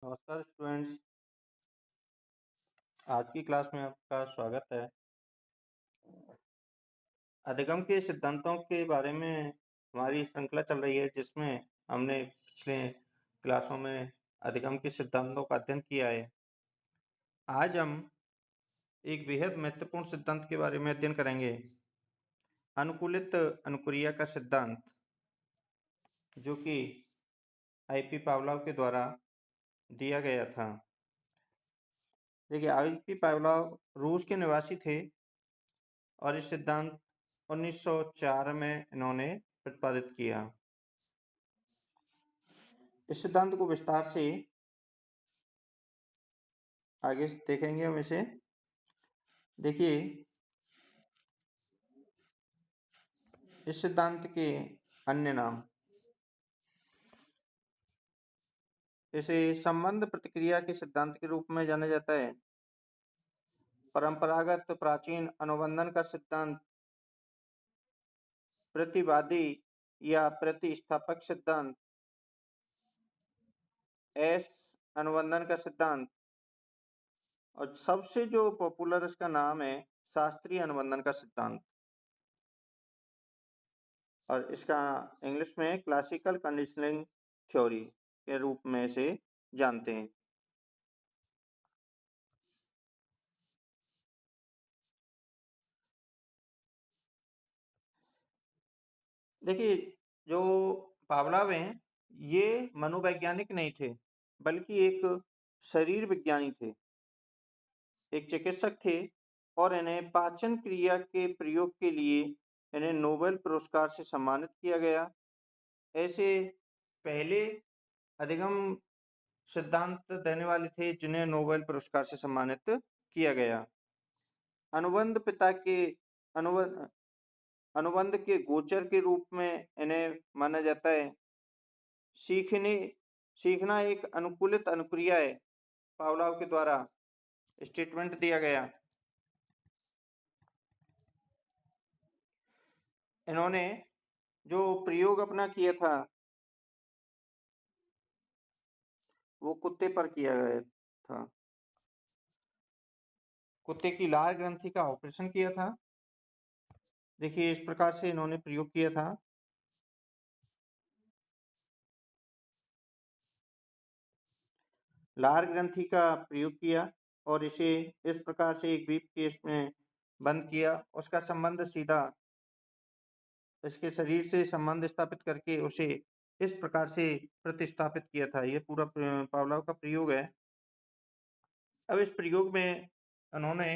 नमस्कार स्टूडेंट्स। आज की क्लास में आपका स्वागत है। अधिगम के सिद्धांतों के बारे में हमारी श्रृंखला चल रही है, जिसमें हमने पिछले क्लासों में अधिगम के सिद्धांतों का अध्ययन किया है। आज हम एक बेहद महत्वपूर्ण सिद्धांत के बारे में अध्ययन करेंगे, अनुकूलित अनुक्रिया का सिद्धांत, जो कि आईपी पावलोव के द्वारा दिया गया था। देखिए, आईपी पावलोव रूस के निवासी थे और इस सिद्धांत 1904 में इन्होंने प्रतिपादित किया। इस सिद्धांत को विस्तार से आगे देखेंगे हम इसे। देखिए, इस सिद्धांत के अन्य नाम, इसे संबंध प्रतिक्रिया के सिद्धांत के रूप में जाना जाता है। परंपरागत प्राचीन अनुबंधन का सिद्धांत, प्रतिवादी या प्रतिस्थापक सिद्धांत, एस अनुबंधन का सिद्धांत, और सबसे जो पॉपुलर इसका नाम है शास्त्रीय अनुबंधन का सिद्धांत, और इसका इंग्लिश में क्लासिकल कंडीशनिंग थ्योरी के रूप में इसे जानते हैं। देखिए, जो पावलोव हैं, ये मनोवैज्ञानिक नहीं थे, बल्कि एक शरीर विज्ञानी थे, एक चिकित्सक थे, और इन्हें पाचन क्रिया के प्रयोग के लिए इन्हें नोबेल पुरस्कार से सम्मानित किया गया। ऐसे पहले अधिगम सिद्धांत देने वाले थे जिन्हें नोबेल पुरस्कार से सम्मानित किया गया। अनुबंध पिता के अनुबंध अनुबंध के गोचर के रूप में इन्हें माना जाता है। सीखना एक अनुकूलित अनुक्रिया है, पावलोव के द्वारा स्टेटमेंट दिया गया। इन्होंने जो प्रयोग अपना किया था वो कुत्ते पर किया गया था। कुत्ते की लार ग्रंथि का ऑपरेशन किया था। देखिए, इस प्रकार से इन्होंने प्रयोग किया था। लार ग्रंथि का प्रयोग किया और इसे इस प्रकार से एक ब्रीफ केस में बंद किया। उसका संबंध सीधा इसके शरीर से संबंध स्थापित करके उसे इस प्रकार से प्रतिस्थापित किया था। ये पूरा पावलोव का प्रयोग है। अब इस प्रयोग में उन्होंने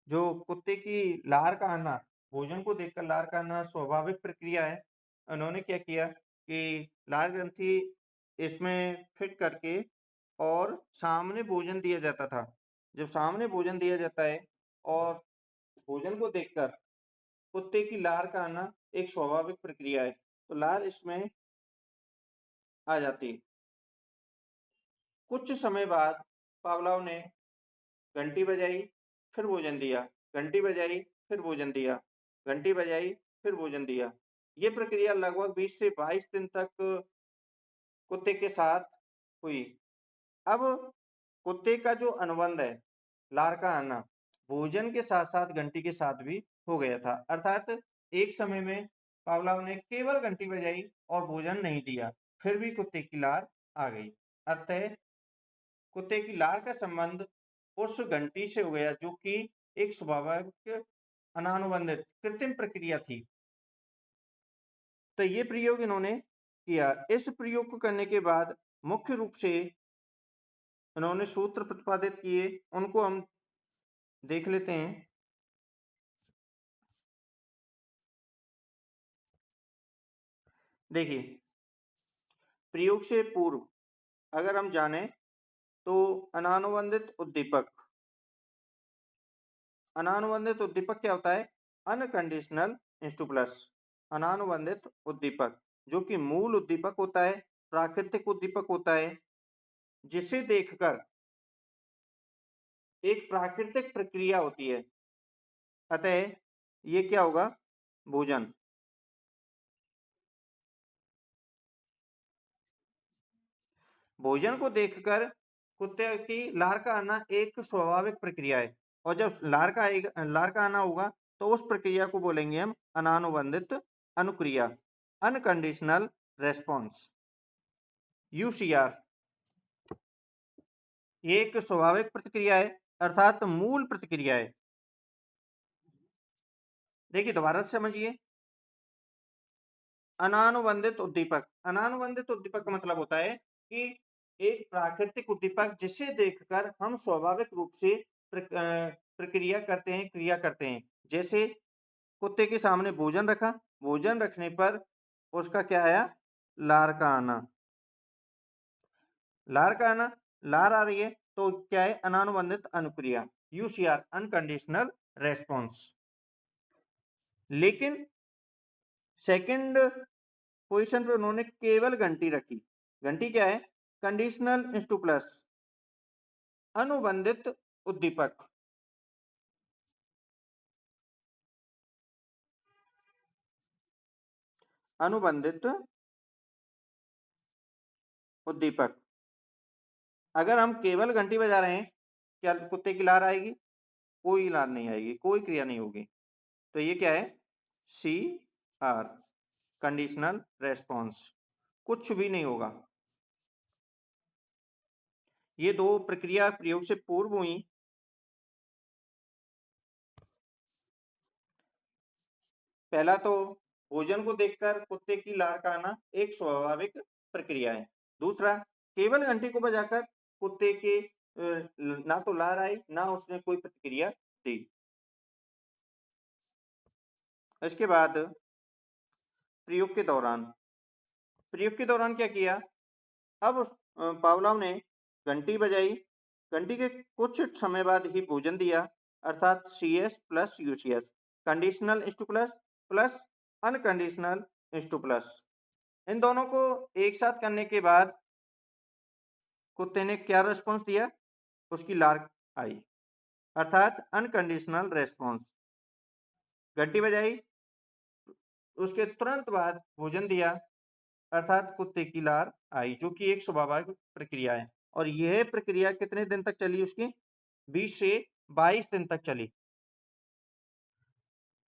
जो कुत्ते की लार का आना, भोजन को देखकर लार का आना स्वाभाविक प्रक्रिया है, उन्होंने क्या किया कि लार ग्रंथि इसमें फिट करके और सामने भोजन दिया जाता था। जब सामने भोजन दिया जाता है और भोजन को देखकर कुत्ते की लार का आना एक स्वाभाविक प्रक्रिया है, तो लार इसमें आ जाती। कुछ समय बाद पावलोव ने घंटी बजाई, फिर भोजन दिया, घंटी बजाई, फिर भोजन दिया, घंटी बजाई, फिर भोजन दिया। ये प्रक्रिया लगभग 20 से 22 दिन तक कुत्ते के साथ हुई। अब कुत्ते का जो अनुबंध है, लार का आना, भोजन के साथ साथ घंटी के साथ भी हो गया था। अर्थात एक समय में पावलोव ने केवल घंटी बजाई और भोजन नहीं दिया, फिर भी कुत्ते की लार आ गई। अतः कुत्ते की लार का संबंध उस घंटी से हो गया, जो कि एक स्वाभाविक अनानुबंधित कृत्रिम प्रक्रिया थी। तो ये प्रयोग इन्होंने किया। इस प्रयोग को करने के बाद मुख्य रूप से इन्होंने सूत्र प्रतिपादित किए, उनको हम देख लेते हैं। देखिए, प्रयोग से पूर्व अगर हम जाने तो अनानुबंधित उद्दीपक क्या होता है? अनकंडीशनल स्टिमुलस, अनानुबंधित उद्दीपक, जो कि मूल उद्दीपक होता है, प्राकृतिक उद्दीपक होता है, जिसे देखकर एक प्राकृतिक प्रक्रिया होती है। अतः ये क्या होगा? भोजन। भोजन को देखकर कुत्ते की लार का आना एक स्वाभाविक प्रक्रिया है, और जब लार का आना होगा तो उस प्रक्रिया को बोलेंगे हम अनानुबंधित अनुक्रिया, अनकंडीशनल रेस्पॉन्स, यूसीआर। ये एक स्वाभाविक प्रतिक्रिया है, अर्थात मूल प्रतिक्रिया है। देखिए दोबारा से समझिए, अनानुबंधित उद्दीपक। अनानुबंधित उद्दीपक का मतलब होता है कि एक प्राकृतिक उद्दीपक जिसे देखकर हम स्वाभाविक रूप से प्रक्रिया करते हैं, क्रिया करते हैं। जैसे कुत्ते के सामने भोजन रखा, भोजन रखने पर उसका क्या आया? लार का आना। लार का आना, लार आ रही है तो क्या है? अनानुबंधित अनुक्रिया, यूसीआर, अनकंडीशनल रेस्पॉन्स। लेकिन सेकंड पोजीशन पे उन्होंने केवल घंटी रखी। घंटी क्या है? कंडीशनल इंस्टूप्लस, अनुबंधित उद्दीपक। अनुबंधित उद्दीपक। अगर हम केवल घंटी बजा रहे हैं, क्या कुत्ते की लार आएगी? कोई लार नहीं आएगी, कोई क्रिया नहीं होगी। तो ये क्या है? सी आर, कंडीशनल रेस्पॉन्स, कुछ भी नहीं होगा। ये दो प्रक्रिया प्रयोग से पूर्व हुई। पहला तो भोजन को देखकर कुत्ते की लार का आना एक स्वाभाविक प्रक्रिया है। दूसरा, केवल घंटी को बजाकर कुत्ते के ना तो लार आई, ना उसने कोई प्रतिक्रिया दी। इसके बाद प्रयोग के दौरान क्या किया? अब पावलोव ने घंटी बजाई, घंटी के कुछ समय बाद ही भोजन दिया, अर्थात CS plus UCS, conditional stimulus plus unconditional stimulus. इन दोनों को एक साथ करने के बाद कुत्ते ने क्या रेस्पॉन्स दिया? उसकी लार आई, अर्थात अनकंडीशनल रेस्पॉन्स। घंटी बजाई, उसके तुरंत बाद भोजन दिया, अर्थात कुत्ते की लार आई, जो कि एक स्वाभाविक प्रक्रिया है। और यह प्रक्रिया कितने दिन तक चली? उसकी 20 से 22 दिन तक चली।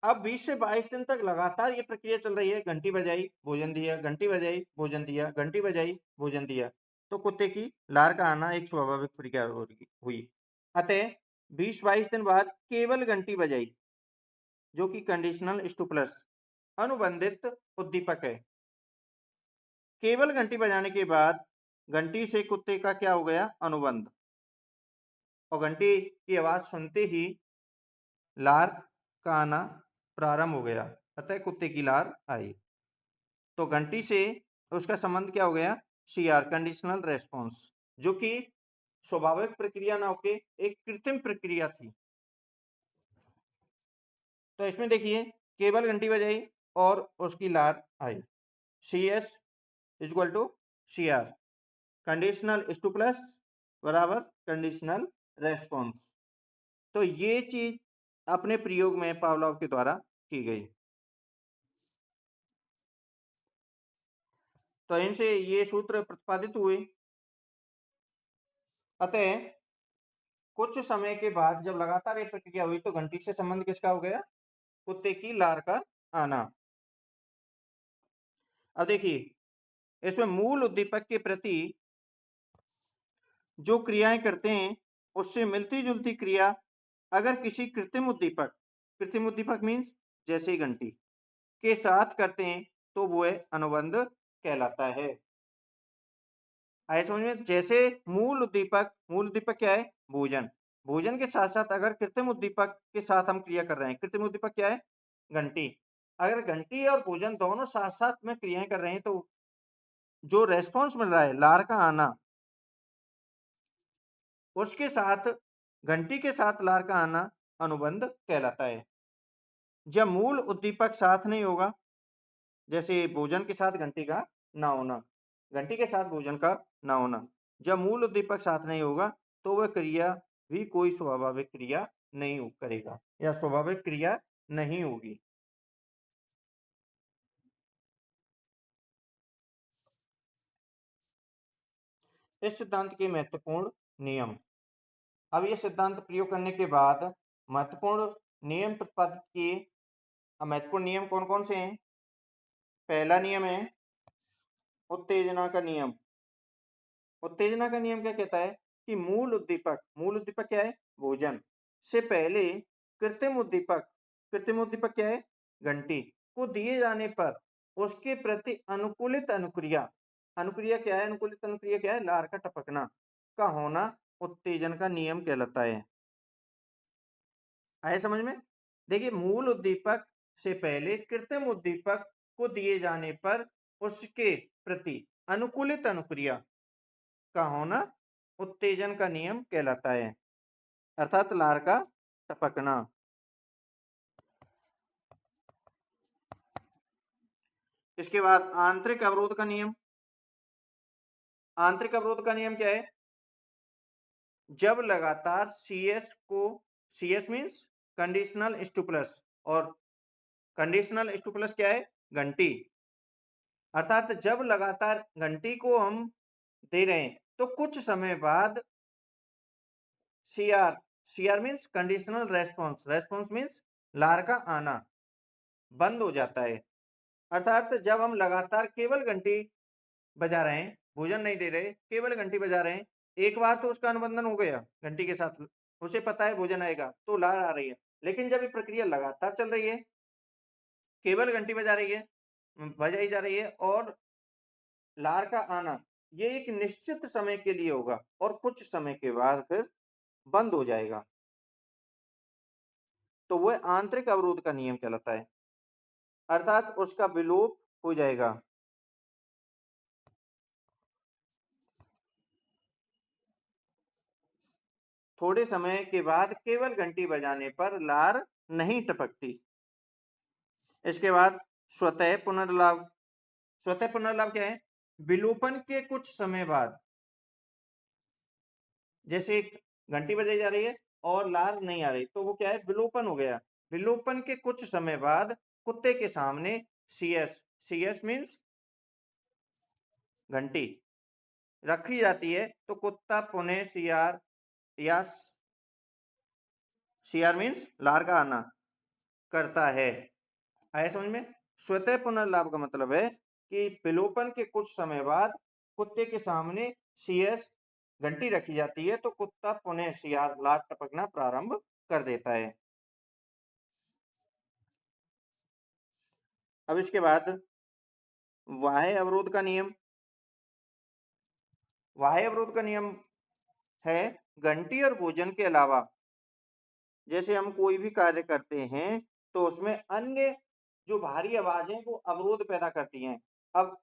अब 20 से 22 दिन तक लगातार ये प्रक्रिया चल रही है। घंटी बजाई, भोजन दिया, घंटी बजाई, भोजन दिया, घंटी बजाई, भोजन दिया, तो कुत्ते की लार का आना एक स्वाभाविक प्रक्रिया हुई। अतः 20-22 दिन बाद केवल घंटी बजाई, जो कि कंडीशनल स्टिमुलस, अनुबंधित उद्दीपक है। केवल घंटी बजाने के बाद घंटी से कुत्ते का क्या हो गया? अनुबंध। और घंटी की आवाज सुनते ही लार का आना प्रारंभ हो गया, अतः कुत्ते की लार आई। तो घंटी से उसका संबंध क्या हो गया? CR, कंडीशनल रेस्पॉन्स, जो कि स्वाभाविक प्रक्रिया ना होके एक कृत्रिम प्रक्रिया थी। तो इसमें देखिए, केवल घंटी बजाई और उसकी लार आई, CS equal to CR, conditional stimulus बराबर कंडीशनल रेस्पॉन्स। तो ये चीज अपने प्रयोग में पावलोव के द्वारा की गई। तो इनसे ये सूत्र प्रतिपादित हुए। अतः कुछ समय के बाद जब लगातार ये प्रक्रिया हुई तो घंटी से संबंध किसका हो गया? कुत्ते की लार का आना। अब देखिए, इसमें मूल उद्दीपक के प्रति जो क्रियाएं करते हैं उससे मिलती जुलती क्रिया अगर किसी कृत्रिम उद्दीपक मीन्स जैसे घंटी के साथ करते हैं तो वह अनुबंध कहलाता है। आए समझ में? जैसे मूल उद्दीपक क्या है? भोजन। भोजन के साथ साथ अगर कृत्रिम उद्दीपक के साथ हम क्रिया कर रहे हैं, कृत्रिम उद्दीपक क्या है? घंटी। अगर घंटी और भोजन दोनों साथ साथ में क्रियाएं कर रहे हैं तो जो रेस्पॉन्स मिल रहा है, लार का आना, उसके साथ घंटी के साथ लार का आना अनुबंध कहलाता है। जब मूल उद्दीपक साथ नहीं होगा, जैसे भोजन के साथ घंटी का ना होना, घंटी के साथ भोजन का ना होना, जब मूल उद्दीपक साथ नहीं होगा तो वह क्रिया भी कोई स्वाभाविक क्रिया नहीं करेगा या स्वाभाविक क्रिया नहीं होगी। इस सिद्धांत के महत्वपूर्ण नियम। अब ये सिद्धांत प्रयोग करने के बाद महत्वपूर्ण नियम प्रतिपादित किए। अब महत्वपूर्ण नियम कौन कौन से हैं? पहला नियम है उत्तेजना का नियम। उत्तेजना का नियम क्या कहता है कि मूल उद्दीपक क्या है? भोजन से पहले कृत्रिम उद्दीपक क्या है? घंटी को दिए जाने पर उसके प्रति अनुकूलित अनुक्रिया क्या है? अनुकूलित अनुक्रिया क्या है? लार का टपकना का होना उत्तेजन का नियम कहलाता है। आए समझ में? देखिए, मूल उद्दीपक से पहले कृत्रिम उद्दीपक को दिए जाने पर उसके प्रति अनुकूलित अनुक्रिया का होना उत्तेजन का नियम कहलाता है, अर्थात लार का टपकना। इसके बाद आंतरिक अवरोध का नियम। आंतरिक अवरोध का नियम क्या है? जब लगातार CS मीन्स कंडीशनल स्टिमुलस, और कंडीशनल स्टिमुलस क्या है? घंटी। अर्थात जब लगातार घंटी को हम दे रहे हैं तो कुछ समय बाद CR means conditional response means लार का आना बंद हो जाता है। अर्थात जब हम लगातार केवल घंटी बजा रहे हैं, भोजन नहीं दे रहे, केवल घंटी बजा रहे हैं, एक बार तो उसका अनुबंधन हो गया घंटी के साथ, उसे पता है भोजन आएगा तो लार आ रही है। लेकिन जब ये प्रक्रिया लगातार चल रही है, केवल घंटी बजाई जा रही है और लार का आना ये एक निश्चित समय के लिए होगा और कुछ समय के बाद फिर बंद हो जाएगा, तो वह आंतरिक अवरोध का नियम कहलाता है, अर्थात उसका विलोप हो जाएगा। थोड़े समय के बाद केवल घंटी बजाने पर लार नहीं टपकती। इसके बाद स्वतः पुनर्लाभ। स्वतः पुनर्लाभ क्या है? विलोपन के कुछ समय बाद, जैसे एक घंटी बजाई जा रही है और लार नहीं आ रही, तो वो क्या है? विलोपन हो गया। विलोपन के कुछ समय बाद कुत्ते के सामने CS मीन्स घंटी रखी जाती है तो कुत्ता पुनः या CR मीन्स लार का आना करता है। आया समझ में? स्वतः पुनर्लाभ का मतलब है कि विलोपन के कुछ समय बाद कुत्ते के सामने CS घंटी रखी जाती है तो कुत्ता पुनः CR लार टपकना प्रारंभ कर देता है। अब इसके बाद बाह्य अवरोध का नियम। बाह्य अवरोध का नियम है घंटी और भोजन के अलावा जैसे हम कोई भी कार्य करते हैं तो उसमें अन्य जो बाहरी आवाजें वो अवरोध पैदा करती हैं। अब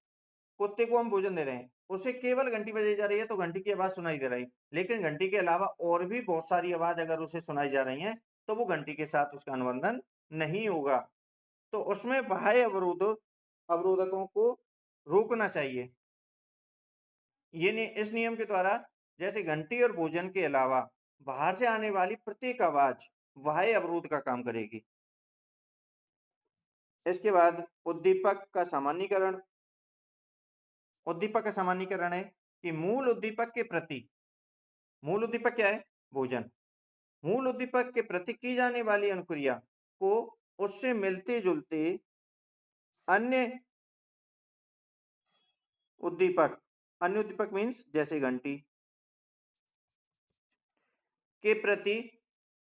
कुत्ते को हम भोजन दे रहे हैं, उसे केवल घंटी बजाई जा रही है तो घंटी की आवाज सुनाई दे रही है, लेकिन घंटी के अलावा और भी बहुत सारी आवाज अगर उसे सुनाई जा रही हैं तो वो घंटी के साथ उसका अनुबंधन नहीं होगा, तो उसमें बाह्य अवरोधकों को रोकना चाहिए। इस नियम के द्वारा जैसे घंटी और भोजन के अलावा बाहर से आने वाली प्रत्येक आवाज बाह्य अवरोध का काम करेगी। इसके बाद उद्दीपक का सामान्यीकरण। उद्दीपक का सामान्यीकरण है कि मूल उद्दीपक क्या है? भोजन। मूल उद्दीपक के प्रति की जाने वाली अनुक्रिया को उससे मिलते जुलते अन्य उद्दीपक मीन्स जैसे घंटी के प्रति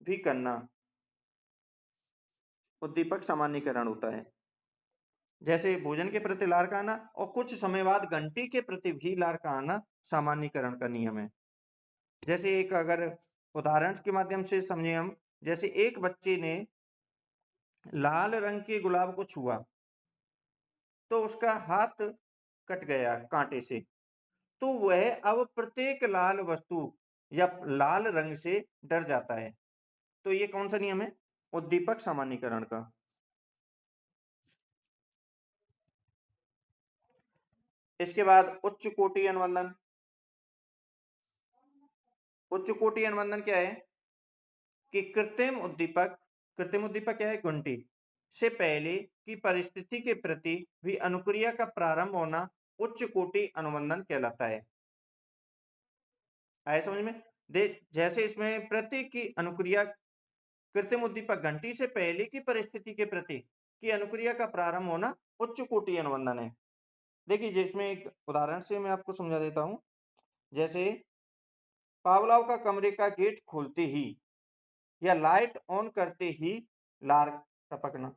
भी करना उद्दीपक सामान्यीकरण होता है। जैसे भोजन के प्रति लार का आना और कुछ समय बाद घंटी के प्रति भी लार का आना सामान्यीकरण का नियम है। जैसे एक अगर उदाहरण के माध्यम से समझे हम, जैसे एक बच्चे ने लाल रंग के गुलाब को छुआ तो उसका हाथ कट गया कांटे से, तो वह अब प्रत्येक लाल वस्तु या लाल रंग से डर जाता है। तो ये कौन सा नियम है? उद्दीपक सामान्यीकरण का। इसके बाद उच्च कोटि अनुबंधन। उच्च कोटि अनुबंधन क्या है कि कृत्रिम उद्दीपक क्या है? घंटी से पहले की परिस्थिति के प्रति भी अनुक्रिया का प्रारंभ होना उच्च कोटि अनुबंधन कहलाता है। आया समझ में? जैसे इसमें प्रति की अनुक्रिया कृत्रिम उद्दीपक घंटी से पहले की परिस्थिति के प्रति की अनुक्रिया का प्रारंभ होना उच्च कोटि अनुबंधन है। देखिए जिसमें एक उदाहरण से मैं आपको समझा देता हूं। जैसे पावलाव का कमरे का गेट खोलते ही या लाइट ऑन करते ही लार टपकना।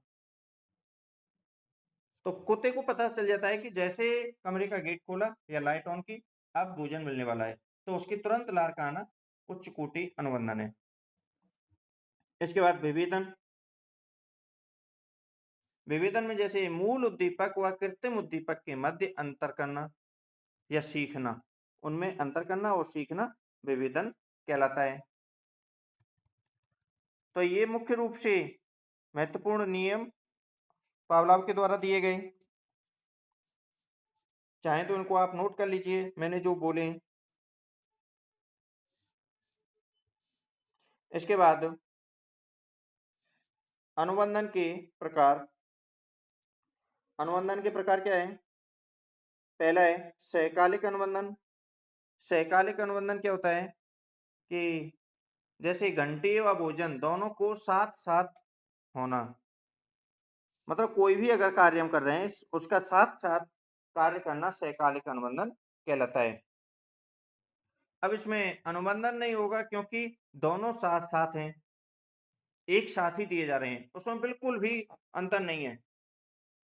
तो कुत्ते को पता चल जाता है कि जैसे कमरे का गेट खोला या लाइट ऑन की, अब भोजन मिलने वाला है, तो उसकी तुरंत लार का आना उच्च कोटि अनुबंधन है। इसके बाद विभेदन। विभेदन में जैसे मूल उद्दीपक व कृत्रिम उद्दीपक के मध्य अंतर करना या सीखना, उनमें अंतर करना और सीखना विभेदन कहलाता है। तो ये मुख्य रूप से महत्वपूर्ण नियम पावलाव के द्वारा दिए गए। चाहे तो इनको आप नोट कर लीजिए, मैंने जो बोले हैं। इसके बाद अनुबंधन के प्रकार। अनुबंधन के प्रकार क्या है? पहला है सहकालिक अनुबंधन। सहकालिक अनुबंधन क्या होता है कि जैसे घंटी व भोजन दोनों को साथ साथ होना, मतलब कोई भी अगर कार्य हम कर रहे हैं उसका साथ साथ कार्य करना सहकालिक अनुबंधन कहलाता है। अब इसमें अनुबंधन नहीं होगा क्योंकि दोनों साथ साथ हैं, एक साथ ही दिए जा रहे हैं, उसमें बिल्कुल भी अंतर नहीं है।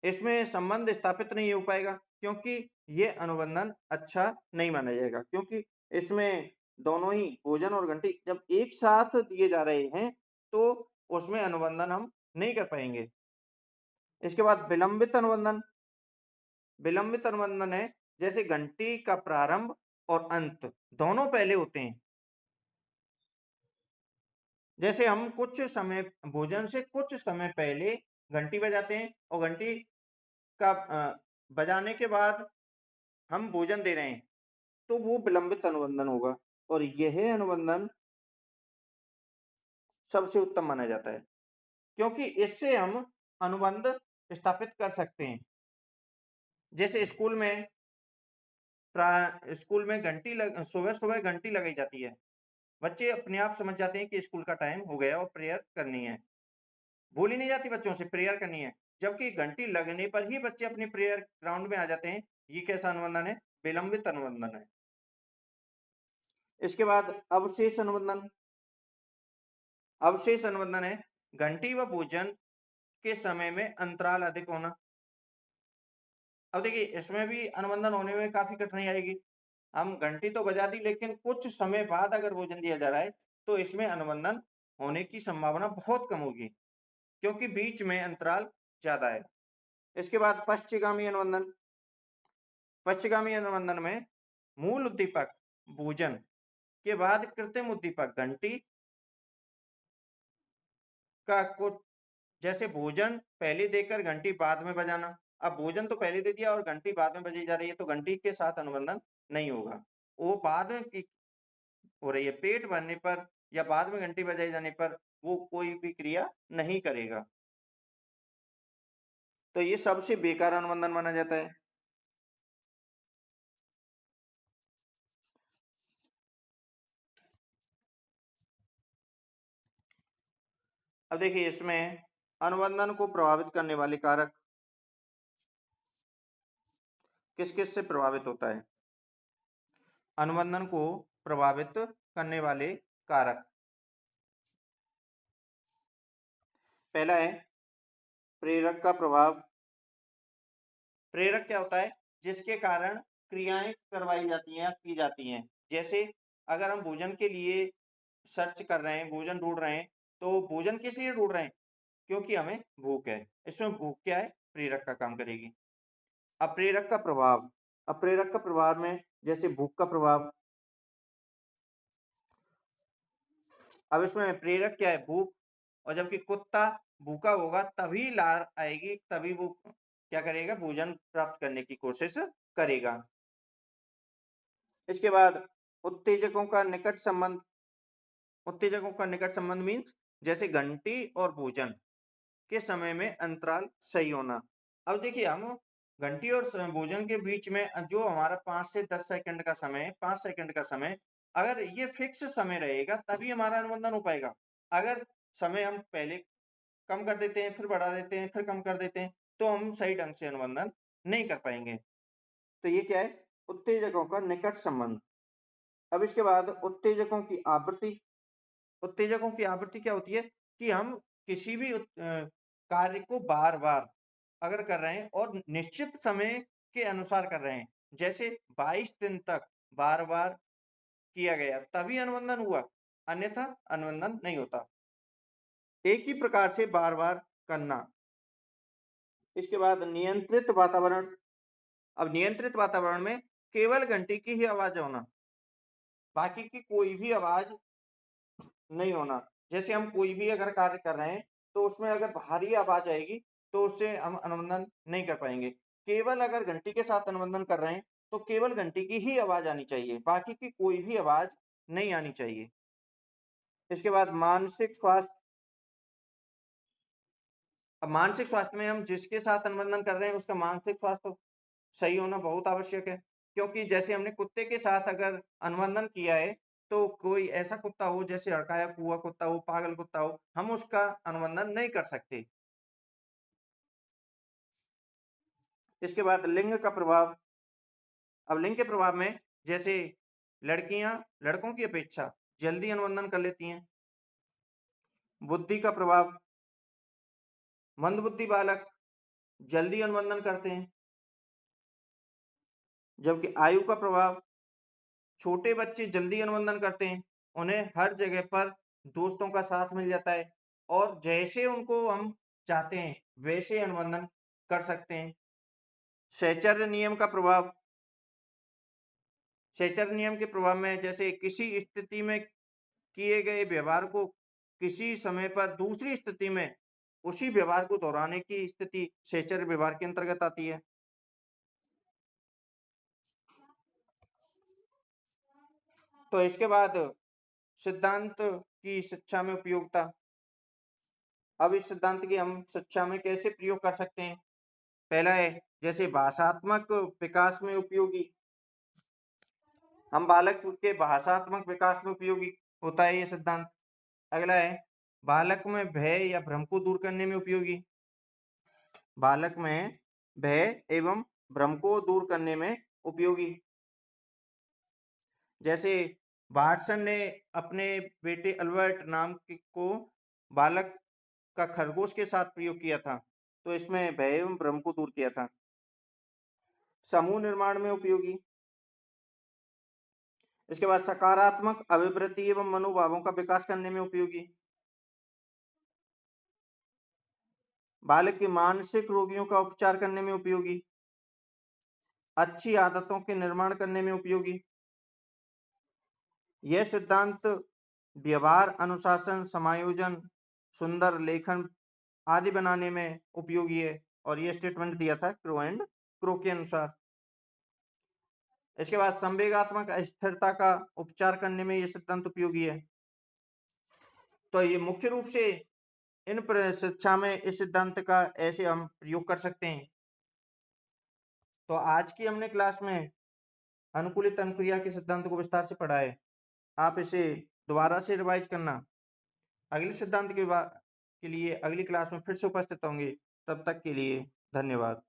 इसमें संबंध स्थापित नहीं हो पाएगा क्योंकि ये अनुबंधन अच्छा नहीं माना जाएगा, क्योंकि इसमें दोनों ही भोजन और घंटी जब एक साथ दिए जा रहे हैं तो उसमें अनुबंधन हम नहीं कर पाएंगे। इसके बाद विलंबित अनुबंधन। विलंबित अनुबंधन है जैसे घंटी का प्रारंभ और अंत दोनों पहले होते हैं। जैसे हम कुछ समय भोजन से कुछ समय पहले घंटी बजाते हैं और घंटी का बजाने के बाद हम भोजन दे रहे हैं, तो वो विलंबित अनुबंधन होगा और यह अनुबंधन सबसे उत्तम माना जाता है क्योंकि इससे हम अनुबंध स्थापित कर सकते हैं। जैसे स्कूल में घंटी सुबह सुबह घंटी लगाई जाती है, बच्चे अपने आप समझ जाते हैं कि स्कूल का टाइम हो गया और प्रेयर करनी है। बोली नहीं जाती बच्चों से प्रेयर करनी है, जबकि घंटी लगने पर ही बच्चे अपनी प्रेयर ग्राउंड में आ जाते हैं। ये कैसा अनुबंधन है? विलंबित अनुबंधन है। इसके बाद अवशेष अनुबंधन। अवशेष अनुबंधन है घंटी व भोजन के समय में अंतराल अधिक होना। अब देखिए इसमें भी अनुबंधन होने में काफी कठिनाई आएगी। हम घंटी तो बजा दी लेकिन कुछ समय बाद अगर भोजन दिया जा रहा है तो इसमें अनुबंधन होने की संभावना बहुत कम होगी क्योंकि बीच में अंतराल ज्यादा है। इसके बाद पश्चिगामी अनुबंधन। पश्चिगामी अनुबंधन में मूल उद्दीपक भोजन के बाद कृत्रिम उद्दीपक घंटी का कुछ, जैसे भोजन पहले देकर घंटी बाद में बजाना। अब भोजन तो पहले दे दिया और घंटी बाद में बजाई जा रही है तो घंटी के साथ अनुबंधन नहीं होगा, वो बाद में की हो रही है। पेट भरने पर या बाद में घंटी बजाई जाने पर वो कोई भी क्रिया नहीं करेगा, तो ये सबसे बेकार अनुबंधन माना जाता है। अब देखिए इसमें अनुबंधन को प्रभावित करने वाले कारक किस किस से प्रभावित होता है? अनुबंधन को प्रभावित करने वाले कारक, पहला है प्रेरक का प्रभाव। प्रेरक क्या होता है? जिसके कारण क्रियाएं करवाई जाती हैं, की जाती हैं। जैसे अगर हम भोजन के लिए सर्च कर रहे हैं, भोजन ढूंढ रहे हैं, तो भोजन किस लिए ढूंढ रहे हैं? क्योंकि हमें भूख है। इसमें भूख क्या है? प्रेरक का काम करेगी। अप्रेरक का प्रभाव। अप्रेरक का प्रभाव में जैसे भूख का प्रभाव। अब इसमें प्रेरक क्या है? भूख। और जबकि कुत्ता भूखा होगा तभी लार आएगी, तभी वो क्या करेगा? भोजन प्राप्त करने की कोशिश करेगा। इसके बाद उत्तेजकों का निकट संबंध। उत्तेजकों का निकट संबंध मीन्स जैसे घंटी और भोजन के समय में अंतराल सही होना। अब देखिए हम घंटी और भोजन के बीच में जो हमारा 5 से 10 सेकंड का समय है, 5 सेकंड का समय, अगर ये फिक्स समय रहेगा तभी हमारा अनुबंधन हो पाएगा। अगर समय हम पहले कम कर देते हैं, फिर बढ़ा देते हैं, फिर कम कर देते हैं, तो हम सही ढंग से अनुबंधन नहीं कर पाएँगे। तो ये क्या है? उत्तेजकों का निकट संबंध। अब इसके बाद उत्तेजकों की आवृत्ति। उत्तेजकों की आवृत्ति क्या होती है कि हम किसी भी कार्य को बार-बार अगर कर रहे हैं और निश्चित समय के अनुसार कर रहे हैं, जैसे 22 दिन तक बार-बार किया गया, तभी अनुबंधन हुआ, अन्यथा अनुबंधन नहीं होता। एक ही प्रकार से बार-बार करना। इसके बाद नियंत्रित वातावरण। अब नियंत्रित वातावरण में केवल घंटी की ही आवाज़ होना, बाकी की कोई भी आवाज़ नहीं होना। जैसे हम कोई भी अगर कार्य कर रहे हैं, तो उसमें अगर बाहरी आवाज़ आएगी, तो उससे हम अनुबंधन नहीं कर पाएँगे। केवल अगर घंटी के साथ अनुबंधन कर रहे हैं, तो केवल घंटी की ही आवाज़ आनी चाहिए, बाकी की कोई भी आवाज़ नहीं आनी चाहिए। इसके बाद मानसिक स्वास्थ्य। अब मानसिक स्वास्थ्य में हम जिसके साथ अनुबंधन कर रहे हैं, उसका मानसिक स्वास्थ्य सही होना बहुत आवश्यक है। क्योंकि जैसे हमने कुत्ते के साथ अगर अनुबंधन किया है, तो कोई ऐसा कुत्ता हो जैसे हड़काया हुआ कुत्ता हो, पागल कुत्ता हो, हम उसका अनुबंधन नहीं कर सकते। इसके बाद लिंग का प्रभाव। अब लिंग के प्रभाव में जैसे लड़कियां लड़कों की अपेक्षा जल्दी अनुबंधन कर लेती हैं। बुद्धि का प्रभाव। मंदबुद्धि बालक जल्दी अनुबंधन करते हैं। जबकि आयु का प्रभाव, छोटे बच्चे जल्दी अनुबंधन करते हैं। उन्हें हर जगह पर दोस्तों का साथ मिल जाता है और जैसे उनको हम चाहते हैं, वैसे अनुबंधन कर सकते हैं। सहचर्य नियम का प्रभाव। सहचर्य नियम के प्रभाव में जैसे किसी स्थिति में किए गए व्यवहार को किसी समय पर दूसरी स्थिति में उसी व्यवहार को दोहराने की स्थिति सहचर्य व्यवहार के अंतर्गत आती है। तो इसके बाद सिद्धांत की शिक्षा में उपयोगिता। अब इस सिद्धांत की हम शिक्षा में कैसे प्रयोग कर सकते हैं? पहला है जैसे भाषात्मक विकास में उपयोगी। हम बालक के भाषात्मक विकास में उपयोगी होता है ये सिद्धांत। अगला है बालक में भय या भ्रम को दूर करने में उपयोगी। बालक में भय एवं भ्रम को दूर करने में उपयोगी। जैसे वाटसन ने अपने बेटे अल्बर्ट नाम को बालक का खरगोश के साथ प्रयोग किया था, तो इसमें भय एवं भ्रम को दूर किया था। समूह निर्माण में उपयोगी। इसके बाद सकारात्मक अभिवृत्ति एवं मनोभावों का विकास करने में उपयोगी। बालक के मानसिक रोगियों का उपचार करने में उपयोगी। अच्छी आदतों के निर्माण करने में उपयोगी। यह सिद्धांत व्यवहार अनुशासन समायोजन सुंदर लेखन आदि बनाने में उपयोगी है और यह स्टेटमेंट दिया था क्रो एंड क्रो के अनुसार। इसके बाद संवेगात्मक अस्थिरता का उपचार करने में यह सिद्धांत उपयोगी है। तो ये मुख्य रूप से इन शिक्षा में इस सिद्धांत का ऐसे हम प्रयोग कर सकते हैं। तो आज की हमने क्लास में अनुकूलित अनुक्रिया के सिद्धांत को विस्तार से पढ़ा है। आप इसे दोबारा से रिवाइज करना। अगले सिद्धांत के लिए अगली क्लास में फिर से उपस्थित होंगे। तब तक के लिए धन्यवाद।